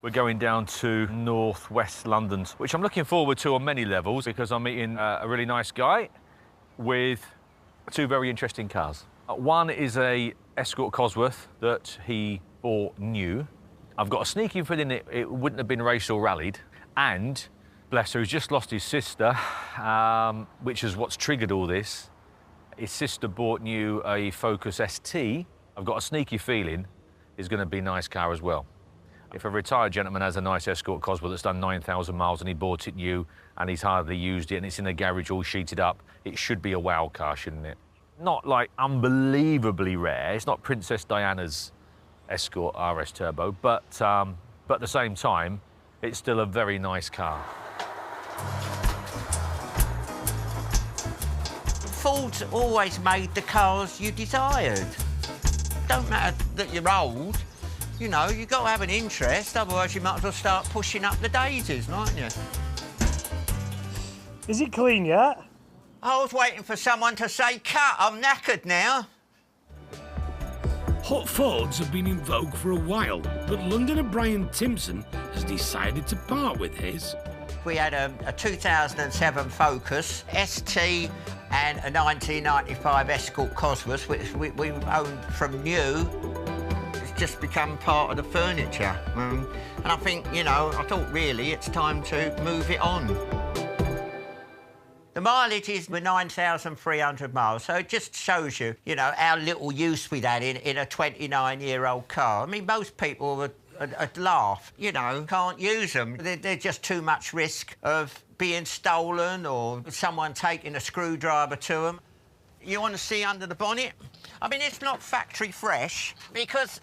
We're going down to northwest London, which I'm looking forward to on many levels because I'm meeting a really nice guy with two very interesting cars. One is a Escort Cosworth that he bought new. I've got a sneaking feeling it wouldn't have been raced or rallied. And, bless her, he's just lost his sister, which is what's triggered all this. His sister bought new a Focus ST. I've got a sneaky feeling it's going to be a nice car as well. If a retired gentleman has a nice Escort Cosworth that's done 9,000 miles and he bought it new and he's hardly used it and it's in a garage all sheeted up, it should be a wow car, shouldn't it? Not like unbelievably rare. It's not Princess Diana's Escort RS Turbo, but at the same time, it's still a very nice car. Ford's always made the cars you desired. Don't matter that you're old. You know, you've got to have an interest, otherwise you might as well start pushing up the daisies, mightn't you? Is it clean yet? I was waiting for someone to say, cut, I'm knackered now. Hot Fords have been in vogue for a while, but Londoner Brian Timpson has decided to part with his. We had a 2007 Focus, ST, and a 1995 Escort Cosworth, which we owned from new. Just become part of the furniture. And I think, you know, I thought really it's time to move it on. The mileage is 9,300 miles, so it just shows you, you know, how little use we'd had in a 29-year-old car. I mean, most people would laugh, you know, can't use them. They're just too much risk of being stolen or someone taking a screwdriver to them. You want to see under the bonnet? I mean, it's not factory fresh because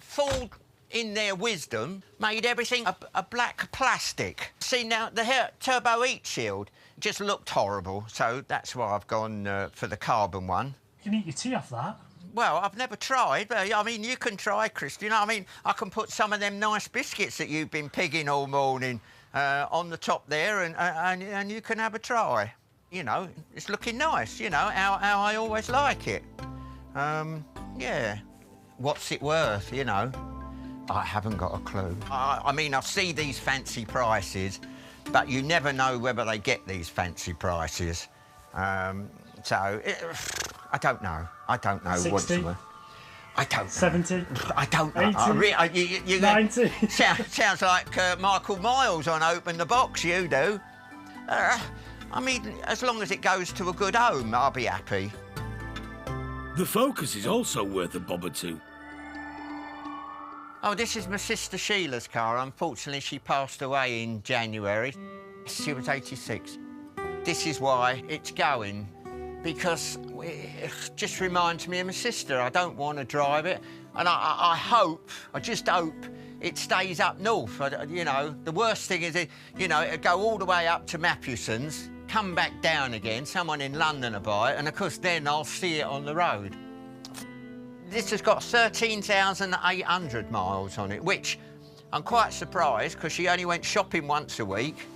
Ford, in their wisdom, made everything a black plastic. See, now, the turbo heat shield just looked horrible, so that's why I've gone for the carbon one. You can eat your tea off that. Well, I've never tried, but, I mean, you can try, Chris. You know, I mean, I can put some of them nice biscuits that you've been pigging all morning on the top there, and you can have a try. You know, it's looking nice, you know, how I always like it. Yeah. What's it worth, you know? I haven't got a clue. I mean, I see these fancy prices, but you never know whether they get these fancy prices. So, I don't know. I don't know 60? what's worth. I don't know. 70? I don't know. 80? 90? Sounds like Michael Miles on Open the Box, you do. I mean, as long as it goes to a good home, I'll be happy. The Focus is also worth a bob or two. Oh, this is my sister Sheila's car. Unfortunately, she passed away in January. She was 86. This is why it's going, because it just reminds me of my sister. I don't want to drive it, and I just hope it stays up north. You know, the worst thing is, you know, it'll go all the way up to Mathewson's, come back down again, someone in London will buy it, and of course then I'll see it on the road. This has got 13,800 miles on it, which I'm quite surprised because she only went shopping once a week.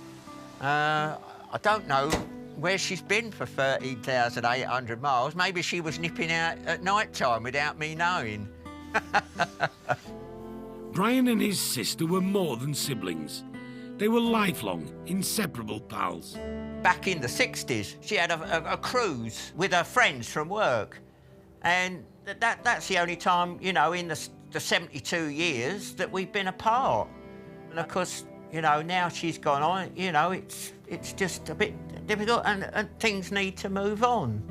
I don't know where she's been for 13,800 miles. Maybe she was nipping out at night time without me knowing. Brian and his sister were more than siblings. They were lifelong, inseparable pals. Back in the 60s, she had a cruise with her friends from work. And that's the only time, you know, in the 72 years that we've been apart. And, of course, you know, now she's gone on, you know, it's just a bit difficult and things need to move on.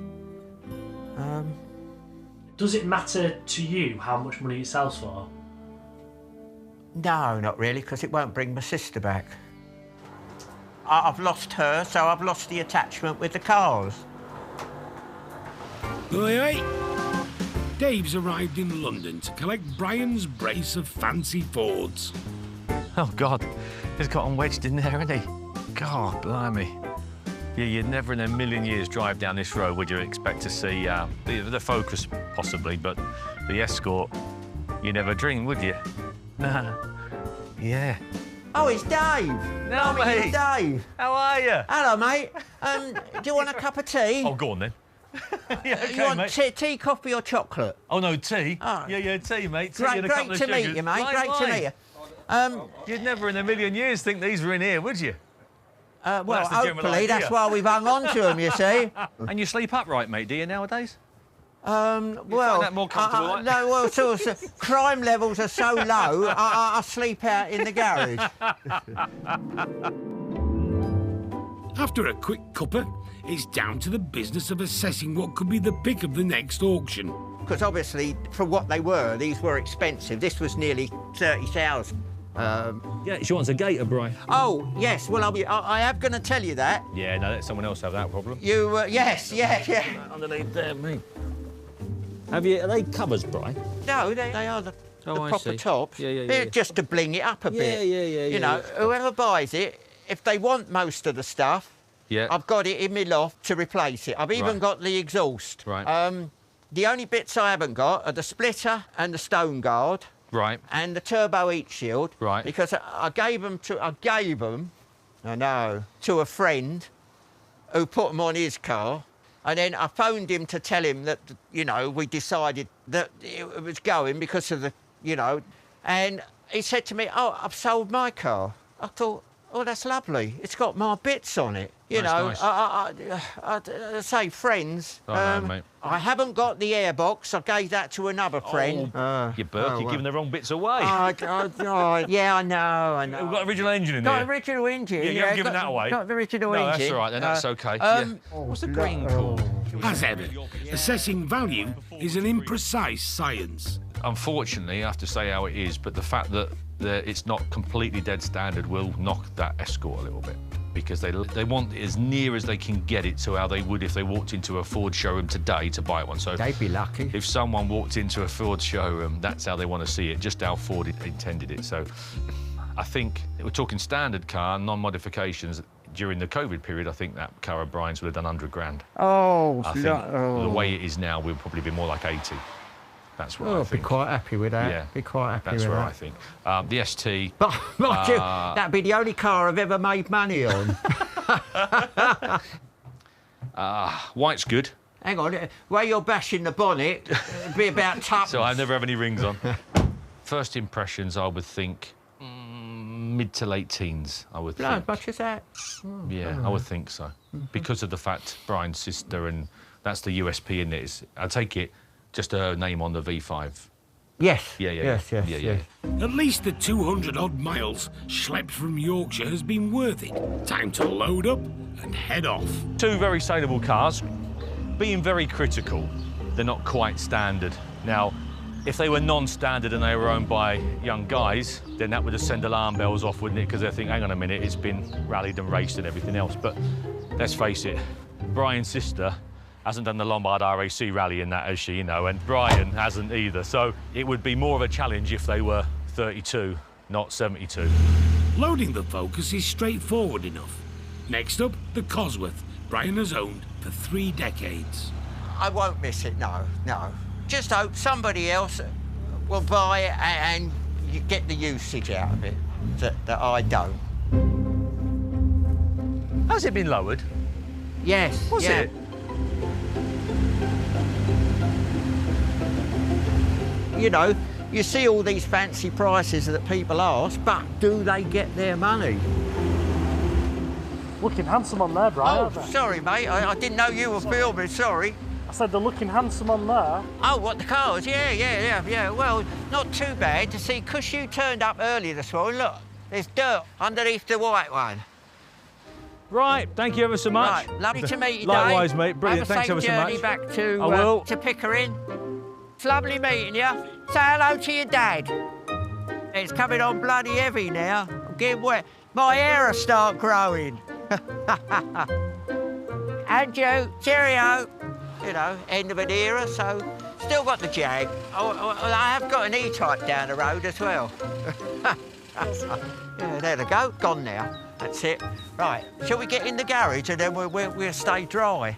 Does it matter to you how much money it sells for? No, not really, because it won't bring my sister back. I've lost her, so I've lost the attachment with the cars. Oi, oi. Dave's arrived in London to collect Brian's brace of fancy Fords. Oh, God, he's got them wedged in there, hasn't he? God, blimey. Yeah, you'd never in a million years drive down this road would you expect to see the Focus, possibly, but the Escort, you never dream, would you? Nah. Yeah. Oh, it's Dave. No, mate. It's Dave. How are you? Hello, mate. Do you want a cup of tea? Oh, go on, then. Yeah, okay, you want mate. tea, coffee or chocolate? Oh, no, tea? Oh. Yeah, tea, mate. Tea Great, and a couple great of to meet sugars. you, mate. Great to meet you. You'd never in a million years think these were in here, would you? Well, that's the general hopefully that's idea. why we've hung on to them, you see. And you sleep upright, mate, do you, nowadays? Well, find that more comfortable, right? no, well, sort of, crime levels are so low, I sleep out in the garage. After a quick cuppa, it's down to the business of assessing what could be the pick of the next auction. Because obviously, for what they were, these were expensive. This was nearly 30,000. Yeah, she wants a gator, Brian. Oh, yes, well, I am going to tell you that. Yeah, no, let someone else have that problem. You, yes, yeah. Underneath there, mate. Are they covers, Brian? No, they are the I proper see. tops. Yeah. They're just to bling it up a bit. Yeah. You know, whoever buys it, if they want most of the stuff, I've got it in my loft to replace it. I've even got the exhaust. Right. The only bits I haven't got are the splitter and the stone guard. Right. And the turbo heat shield. Right. Because I gave them to a friend who put them on his car. And then I phoned him to tell him that, you know, we decided that it was going because of the, you know. And he said to me, "Oh, I've sold my car." I thought, "Oh, that's lovely. It's got my bits on it." You know, nice. I say friends. I know, mate. I haven't got the airbox. I gave that to another friend. You Burke, you're giving the wrong bits away. Yeah, I know. We've got original engine in Got there. original engine. Yeah, you haven't given that away. Got the original No, engine. that's all right, then that's OK. What's the green called? As ever, assessing value is an imprecise science. Unfortunately, I have to say how it is, but the fact that it's not completely dead standard will knock that Escort a little bit, because they want it as near as they can get it to how they would if they walked into a Ford showroom today to buy one. So They'd be lucky. if someone walked into a Ford showroom, that's how they want to see it, just how Ford intended it. So I think we're talking standard car, non-modifications. During the COVID period, I think that car of Brian's would have done 100 grand. Oh, I think the way it is now, we'll probably be more like 80. That's what I I'll think. be quite happy with that. Yeah, be quite happy that's with what that. I think. The ST. But mind you, that'd be the only car I've ever made money on. White's good. Hang on, the way you're bashing the bonnet, it'd be about tuppence. So I never have any rings on. First impressions, I would think mid to late teens, I would think. Not as much as that. Yeah, I would think so. Because of the fact Brian's sister, and that's the USP in it. I take it just her name on the V5. Yes. Yes. At least the 200-odd miles schlepped from Yorkshire has been worth it. Time to load up and head off. Two very saleable cars. Being very critical, they're not quite standard. Now, if they were non-standard and they were owned by young guys, then that would just send alarm bells off, wouldn't it? Because they think, hang on a minute, it's been rallied and raced and everything else. But let's face it, Brian's sister hasn't done the Lombard RAC rally in that, has she? You know, and Brian hasn't either. So it would be more of a challenge if they were 32, not 72. Loading the Focus is straightforward enough. Next up, the Cosworth, Brian has owned for 3 decades. I won't miss it, no. Just hope somebody else will buy it and you get the usage out of it that I don't. Has it been lowered? Yes. Was it? You know, you see all these fancy prices that people ask, but do they get their money? Looking handsome on there, Brian. Oh, aren't they? sorry, mate. I didn't know you were filming, sorry. I said they're looking handsome on there. Oh, what, the cars? Yeah. Well, not too bad to see, because you turned up early this morning. Look, there's dirt underneath the white one. Right, thank you ever so much. Right, lovely to meet you, Dave. Likewise, mate. Brilliant. Have a Thanks ever safe so much. journey back to, I will. To Pickering. It's lovely meeting you. Say hello to your dad. It's coming on bloody heavy now. I'm getting wet. My hair will start growing. And you, cheerio. You know, end of an era, so still got the Jag. I have got an E-Type down the road as well. Yeah, there they go, gone now. That's it. Right, shall we get in the garage and then we'll stay dry?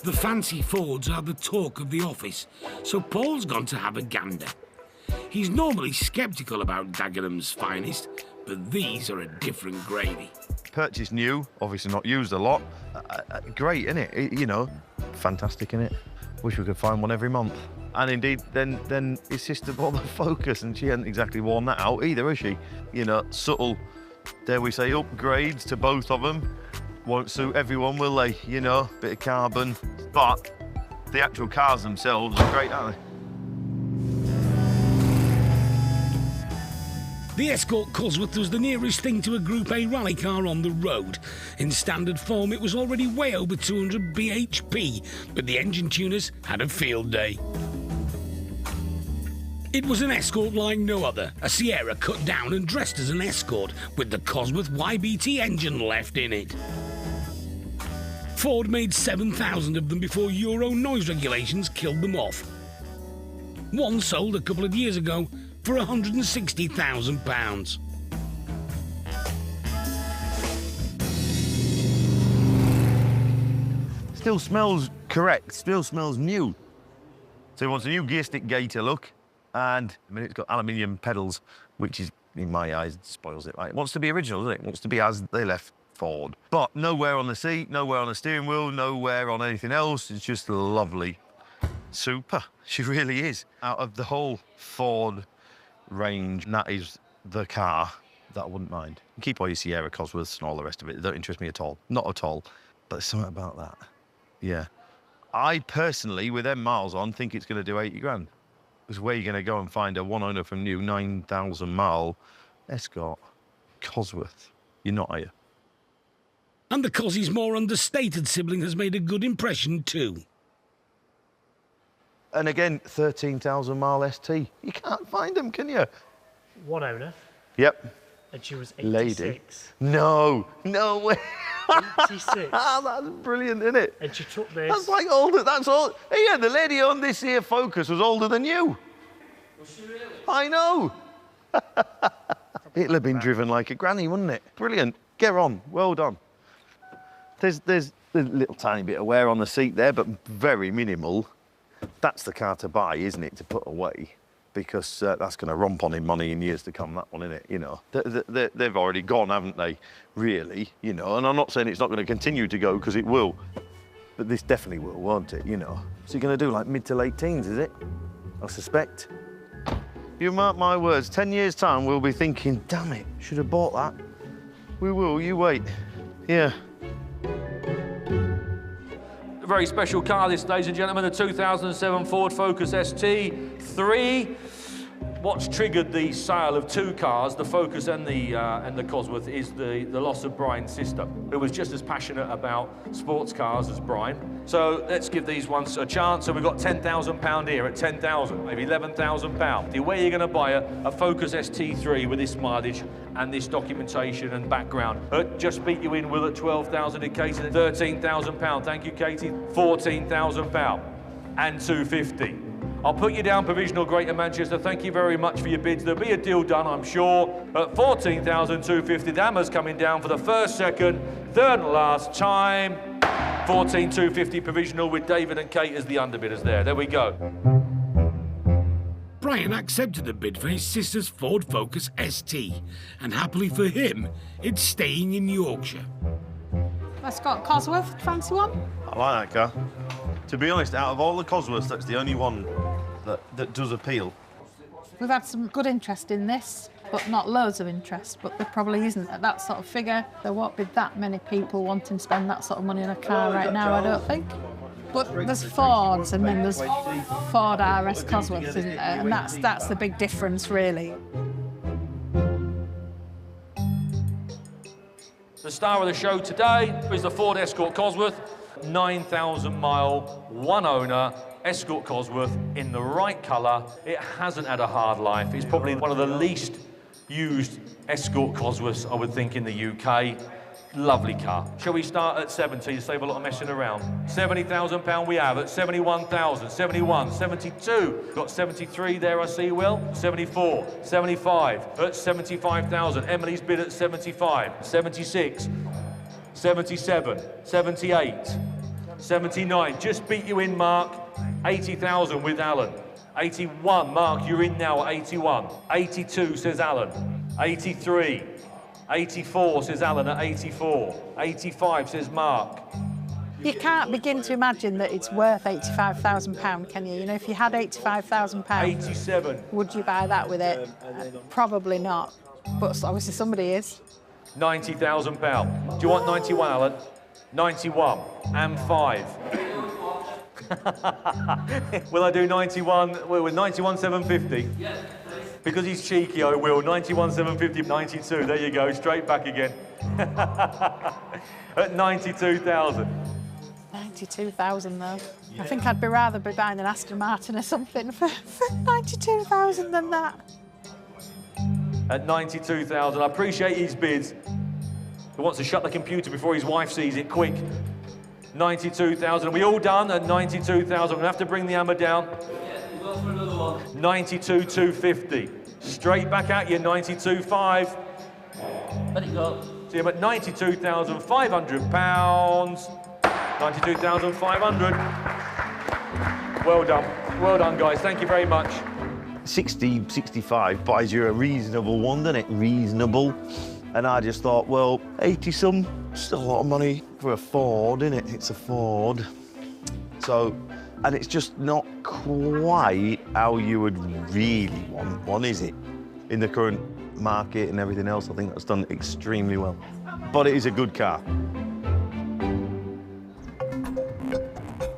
The fancy Fords are the talk of the office, so Paul's gone to have a gander. He's normally sceptical about Dagenham's finest, but these are a different gravy. Purchased new, obviously not used a lot. Great, innit? You know, fantastic, innit? Wish we could find one every month. And indeed, then his sister bought the Focus, and she hadn't exactly worn that out either, has she? You know, subtle, dare we say, upgrades to both of them. Won't suit everyone, will they? You know, bit of carbon. But the actual cars themselves are great, aren't they? The Escort Cosworth was the nearest thing to a Group A rally car on the road. In standard form, it was already way over 200 bhp, but the engine tuners had a field day. It was an Escort like no other, a Sierra cut down and dressed as an Escort, with the Cosworth YBT engine left in it. Ford made 7,000 of them before Euro noise regulations killed them off. One sold a couple of years ago for £160,000. Still smells correct, still smells new. So he wants a new gear stick gator look, and I mean, it's got aluminium pedals, which is, in my eyes, spoils it. Right? It wants to be original, doesn't it? It wants to be as they left Ford. But nowhere on the seat, nowhere on the steering wheel, nowhere on anything else. It's just lovely. Super. She really is. Out of the whole Ford range, that is the car that I wouldn't mind. Keep all your Sierra Cosworths and all the rest of it. They don't interest me at all. Not at all. But there's something about that. Yeah. I personally, with them miles on, think it's going to do 80 grand. Because where are you going to go and find a one owner from new 9,000 mile Escort Cosworth? You're not, are you? And the Cossie's more understated sibling has made a good impression too. And again, 13,000 mile ST. You can't find them, can you? One owner. Yep. And she was 86. Lady. No way. 86. That's brilliant, isn't it? And she took this. That's like older, that's all. Yeah, the lady on this here Focus was older than you. Was she really? I know. It'll have been driven like a granny, wouldn't it? Brilliant. Get on. Well done. There's a little tiny bit of wear on the seat there, but very minimal. That's the car to buy, isn't it, to put away? Because that's going to romp on in money in years to come, that one, isn't it? You know, they've already gone, haven't they, really? You know, and I'm not saying it's not going to continue to go, because it will. But this definitely will, won't it, you know? So you're going to do like mid to late teens, is it? I suspect. You mark my words, 10 years' time, we'll be thinking, damn it, should have bought that. We will, you wait. Yeah. A very special car, this, ladies and gentlemen, the 2007 Ford Focus ST3. What's triggered the sale of two cars, the Focus and the Cosworth, is the loss of Brian's sister, who was just as passionate about sports cars as Brian. So let's give these ones a chance. So we've got £10,000 here at 10,000, maybe £11,000. Where are you going to buy a Focus ST3 with this mileage and this documentation and background? Just beat you in with at 12,000 in Katie, £13,000. Thank you, Katie. £14,000 and 250. I'll put you down provisional, Greater Manchester. Thank you very much for your bids. There'll be a deal done, I'm sure. At 14,250, the hammer's coming down for the first, second, third and last time. 14,250 provisional with David and Kate as the underbidders there. There we go. Brian accepted the bid for his sister's Ford Focus ST, and happily for him, it's staying in Yorkshire. Escort Cosworth, fancy one? I like that car. To be honest, out of all the Cosworths, that's the only one that does appeal. We've had some good interest in this, but not loads of interest. But there probably isn't at that sort of figure. There won't be that many people wanting to spend that sort of money on a car right now, I don't think. But there's Fords and then there's Ford RS Cosworths, isn't there? And that's the big difference, really. The star of the show today is the Ford Escort Cosworth, 9,000 mile, one owner, Escort Cosworth in the right colour. It hasn't had a hard life. It's probably one of the least used Escort Cosworths, I would think, in the UK. Lovely car. Shall we start at 70 to save a lot of messing around? £70,000 we have at 71,000, 71, 72. Got 73 there, I see, Will. 74, 75 at 75,000. Emily's bid at 75, 76, 77, 78, 79. Just beat you in, Mark. 80,000 with Alan. 81, Mark, you're in now at 81. 82, says Alan. 83. 84, says Alan at 84. 85, says Mark. You can't begin to imagine that it's worth £85,000, can you? You know, if you had £85,000, 87. would you buy that with it? Probably not. But obviously somebody is. £90,000. Do you want 91, Alan? 91 and 5. Will I do 91? Well, with 91,750. Because he's cheeky, I will. 91,750, 92. There you go, straight back again. At 92,000. 92,000 though. I think I'd rather be buying an Aston Martin or something for 92,000 than that. At 92,000. I appreciate his bids. He wants to shut the computer before his wife sees it. Quick. 92,000. Are we all done at 92,000? I'm gonna have to bring the hammer down. Yeah, we'll go for another one. 92,250. Straight back at you. 92,500. Let it go. See him at £92,500. 92,500. Well done. Well done, guys. Thank you very much. 60, 65 buys you a reasonable one, doesn't it? Reasonable. And I just thought, well, 80-some, still a lot of money for a Ford, isn't it? It's a Ford. So, and it's just not quite how you would really want one, is it? In the current market and everything else, I think that's done extremely well. But it is a good car.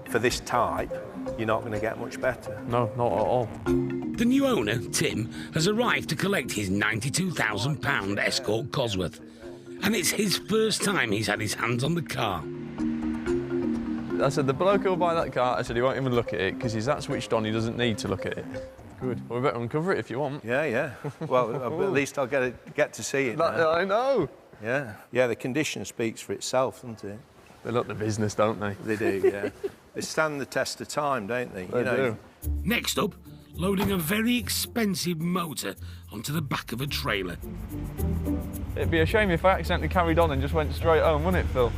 For this type, you're not going to get much better. No, not at all. The new owner, Tim, has arrived to collect his £92,000 Escort Cosworth. And it's his first time he's had his hands on the car. I said, the bloke who'll buy that car, I said, he won't even look at it, because he's that switched on, he doesn't need to look at it. Good. Well, we better uncover it if you want. Yeah, yeah. Well, at least I'll get to see it now. I know. Yeah. Yeah, the condition speaks for itself, doesn't it? They look the business, don't they? They do, yeah. They stand the test of time, don't they? They do. Next up, loading a very expensive motor onto the back of a trailer. It'd be a shame if I accidentally carried on and just went straight home, wouldn't it, Phil?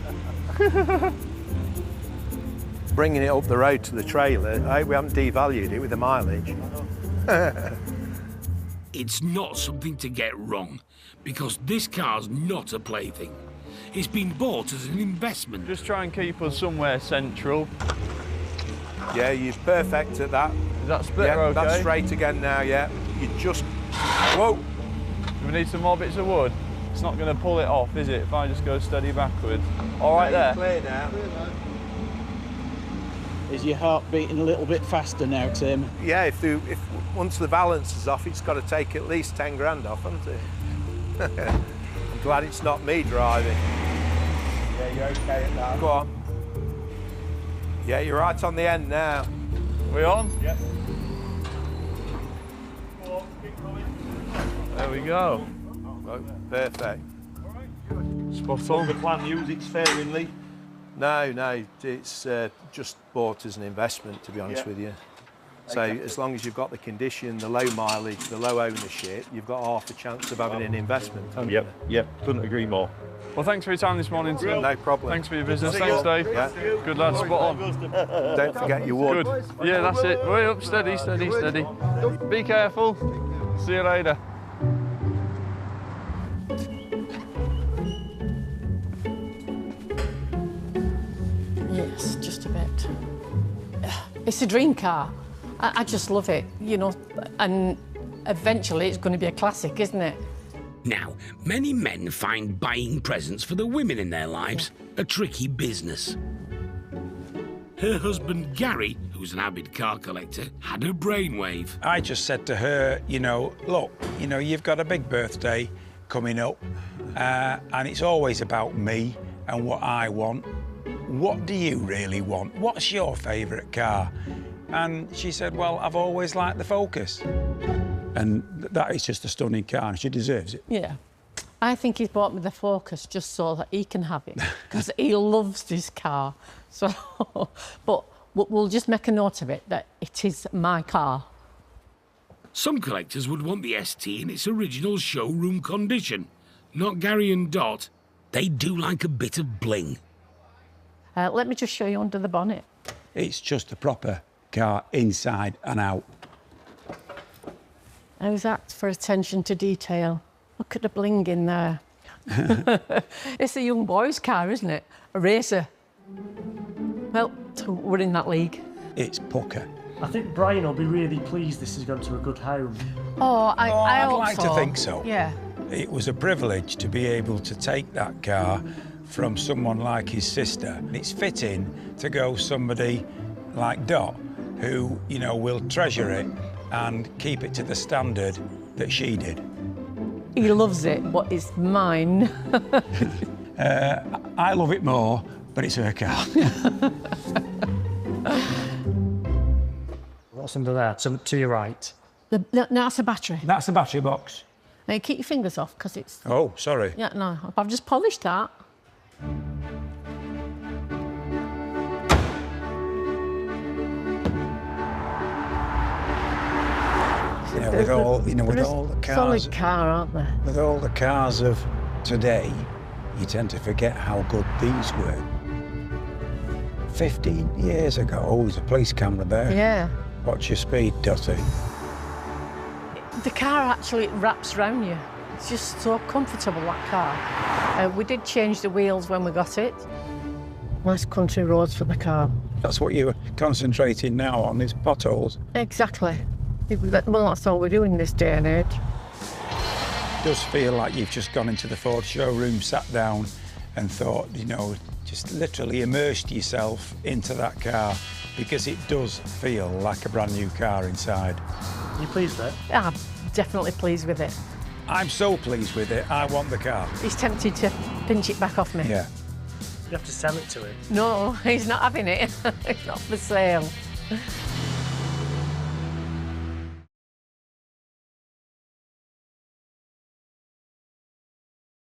Bringing it up the road to the trailer, we haven't devalued it with the mileage. It's not something to get wrong, because this car's not a plaything. It's been bought as an investment. Just try and keep us somewhere central. Yeah, you're perfect at that. Is that splitter Yeah, okay? that's straight again now, yeah. You just... Whoa! Do we need some more bits of wood? It's not going to pull it off, is it, if I just go steady backwards? All right there. Clear now. Is your heart beating a little bit faster now, Tim? Yeah, if once the balance is off, it's got to take at least 10 grand off, hasn't it? I'm glad it's not me driving. Yeah, you're okay at that. Go on. Yeah, you're right on the end now. We on? Yep. There we go. Oh, perfect. Spot on. The plan use it sparingly? No, it's just bought as an investment, to be honest with you. So as long as you've got the condition, the low mileage, the low ownership, you've got half a chance of having an investment. Yep, couldn't agree more. Well, thanks for your time this morning, Tim. No problem. Thanks for your business. Thanks, Dave. Yeah. Good lad, spot on. Don't forget your wood. Good. Yeah, that's it. Way up, steady, steady, steady. Be careful. See you later. Yes, just a bit. It's a dream car. I just love it, you know, and eventually it's going to be a classic, isn't it? Now, many men find buying presents for the women in their lives a tricky business. Her husband, Gary, who's an avid car collector, had a brainwave. I just said to her, you know, look, you know, you've got a big birthday coming up, and it's always about me and what I want. What do you really want? What's your favourite car? And she said, well, I've always liked the Focus. And that is just a stunning car, and she deserves it. Yeah. I think he's bought me the Focus just so that he can have it, because he loves his car. So, but we'll just make a note of it, that it is my car. Some collectors would want the ST in its original showroom condition. Not Gary and Dot. They do like a bit of bling. Let me just show you under the bonnet. It's just a proper car inside and out. How's that for attention to detail? Look at the bling in there. It's a young boy's car, isn't it? A racer. Well, we're in that league. It's pucker. I think Brian will be really pleased this has gone to a good home. Oh, I I'd hope like so. to think so. Yeah. It was a privilege to be able to take that car from someone like his sister. It's fitting to go somebody like Dot, who, you know, will treasure it and keep it to the standard that she did. He loves it, but it's mine. I love it more, but it's her car. What's under there? To your right. No, that's a battery. That's the battery box. Now, keep your fingers off, because it's... Oh, sorry. Yeah, no, I've just polished that. Yeah, with all, you know, with all the cars... Solid car, aren't they? With all the cars of today, you tend to forget how good these were. 15 years ago, oh, there's a police camera there. Yeah. Watch your speed, Dotty. The car actually wraps around you. It's just so comfortable, that car. We did change the wheels when we got it. Nice country roads for the car. That's what you're concentrating now on, is potholes. Exactly. Well, that's all we're doing this day and age. It does feel like you've just gone into the Ford showroom, sat down and thought, you know, just literally immersed yourself into that car, because it does feel like a brand new car inside. Are you pleased with it? I'm definitely pleased with it. I'm so pleased with it, I want the car. He's tempted to pinch it back off me. Yeah. You have to sell it to him. No, he's not having it. It's not for sale.